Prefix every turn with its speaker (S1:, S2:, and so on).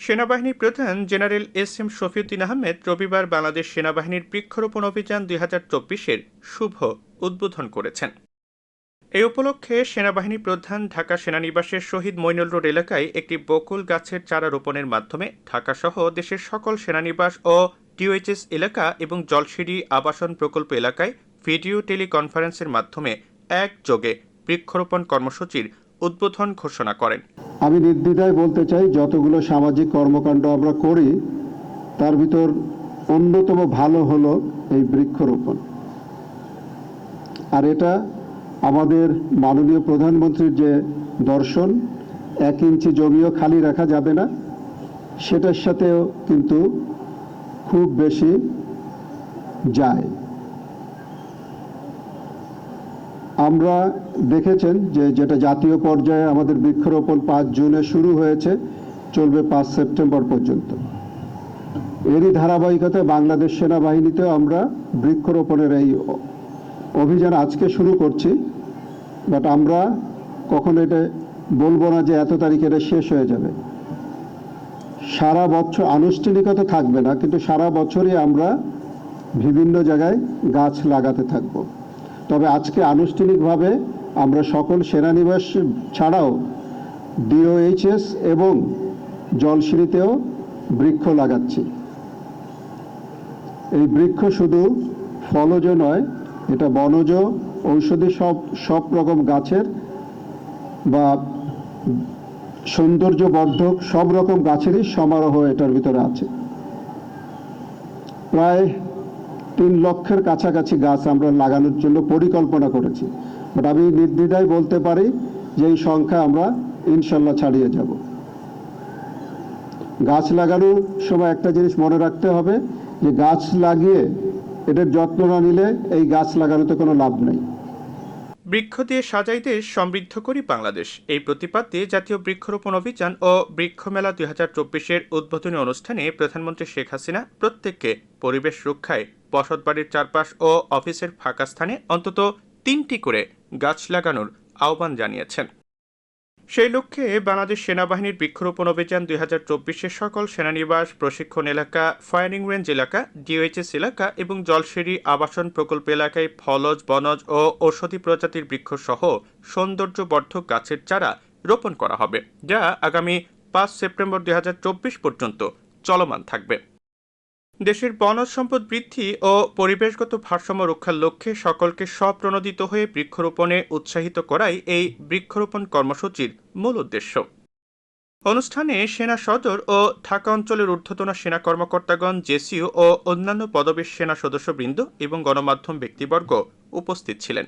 S1: সেনাবাহিনী প্রধান general S Shafiuddin Ahmed রবিবার বাংলাদেশ সেনাবাহিনীর বৃক্ষরোপণ অভিযান ২০২৪-এর শুভ উদ্বোধন করেছেন। এই উপলক্ষে সেনাবাহিনী প্রধান ঢাকা সেনানিবাসের শহীদ মইনুল রোড এলাকায় একটি বকুল গাছের চারা রোপণের মাধ্যমে ঢাকাসহ দেশের সকল সেনানিবাস ও টিওএইচএস এলাকা এবং জলসিঁড়ি আবাসন প্রকল্প এলাকায় ভিডিও টেলিকনফারেন্সের মাধ্যমে একযোগে বৃক্ষরোপণ কর্মসূচির উদ্বোধন ঘোষণা করেন।
S2: আমি নির্দ্বিধায় বলতে চাই, যতগুলো সামাজিক কর্মকাণ্ড আমরা করি তার ভিতর অন্যতম ভালো হলো এই বৃক্ষরোপণ। আর এটা আমাদের মাননীয় প্রধানমন্ত্রীর যে দর্শন, 1 ইঞ্চি জমিও খালি রাখা যাবে না, সেটার সাথেও কিন্তু খুব বেশি যায়। আমরা দেখেছেন যে যেটা জাতীয় পর্যায়ে আমাদের বৃক্ষরোপণ 5 জুনে শুরু হয়েছে, চলবে 5 সেপ্টেম্বর পর্যন্ত। এরই ধারাবাহিকতায় বাংলাদেশ সেনাবাহিনীতেও আমরা বৃক্ষরোপণের এই অভিযান আজকে শুরু করছি। বাট আমরা কখনো এটা বলবো না যে এত তারিখে এটা শেষ হয়ে যাবে। সারা বছর আনুষ্ঠানিকতা থাকবে না, কিন্তু সারা বছরই আমরা বিভিন্ন জায়গায় গাছ লাগাতে থাকব। তবে আজকে আনুষ্ঠানিকভাবে আমরা সকল সেনানিবাস ছাড়াও ডিওএইচএস এবং জলসিঁড়িতেও বৃক্ষ লাগাচ্ছি। এই বৃক্ষ শুধু ফলজ নয়, এটা বনজ, ঔষধি সব রকম গাছের বা সৌন্দর্যবর্ধক সব রকম গাছেরই সমারোহ এটার ভিতরে আছে। প্রায় 3 লক্ষের কাছাকাছি গাছ আমরা লাগানোর জন্য পরিকল্পনা করেছি। বাট আমি নির্দ্বিধায় বলতে পারি যে এই সংখ্যা আমরা ইনশাল্লাহ ছাড়িয়ে যাব। গাছ লাগানোর সময় একটা জিনিস মনে রাখতে হবে যে গাছ লাগিয়ে এটার যত্ন না নিলে এই গাছ লাগানোতে কোনো লাভ নেই।
S1: বৃক্ষ দিয়ে সাজাই দেশ, সমৃদ্ধ করি বাংলাদেশ, এই প্রতিপাদ্যে জাতীয় বৃক্ষরোপণ অভিযান ও বৃক্ষমেলা ২০২৪-এর উদ্বোধনী অনুষ্ঠানে প্রধানমন্ত্রী শেখ হাসিনা প্রত্যেককে পরিবেশ রক্ষায় বসতবাড়ির চারপাশ ও অফিসের ফাঁকা স্থানে অন্তত 3টি করে গাছ লাগানোর আহ্বান জানিয়েছেন। সেই লক্ষ্যে বাংলাদেশ সেনাবাহিনীর বৃক্ষরোপণ অভিযান ২০২৪-এর সকল সেনানিবাস, প্রশিক্ষণ এলাকা, ফায়ারিং রেঞ্জ এলাকা, ডিওএইচএস এলাকা এবং জলসিঁড়ি আবাসন প্রকল্প এলাকায় ফলজ, বনজ ও ঔষধি প্রজাতির বৃক্ষসহ সৌন্দর্যবর্ধক গাছের চারা রোপণ করা হবে, যা আগামী 5 সেপ্টেম্বর ২০২৪ পর্যন্ত চলমান থাকবে। দেশের বনজ সম্পদ বৃদ্ধি ও পরিবেশগত ভারসাম্য রক্ষার লক্ষ্যে সকলকে স্বপ্রণোদিত হয়ে বৃক্ষরোপণে উৎসাহিত করাই এই বৃক্ষরোপণ কর্মসূচির মূল উদ্দেশ্য। অনুষ্ঠানে সেনা সদর ও ঢাকা অঞ্চলের ঊর্ধ্বতন সেনা কর্মকর্তাগণ, জেসিও ও অন্যান্য পদবীর সেনা সদস্যবৃন্দ এবং গণমাধ্যম ব্যক্তিবর্গ উপস্থিত ছিলেন।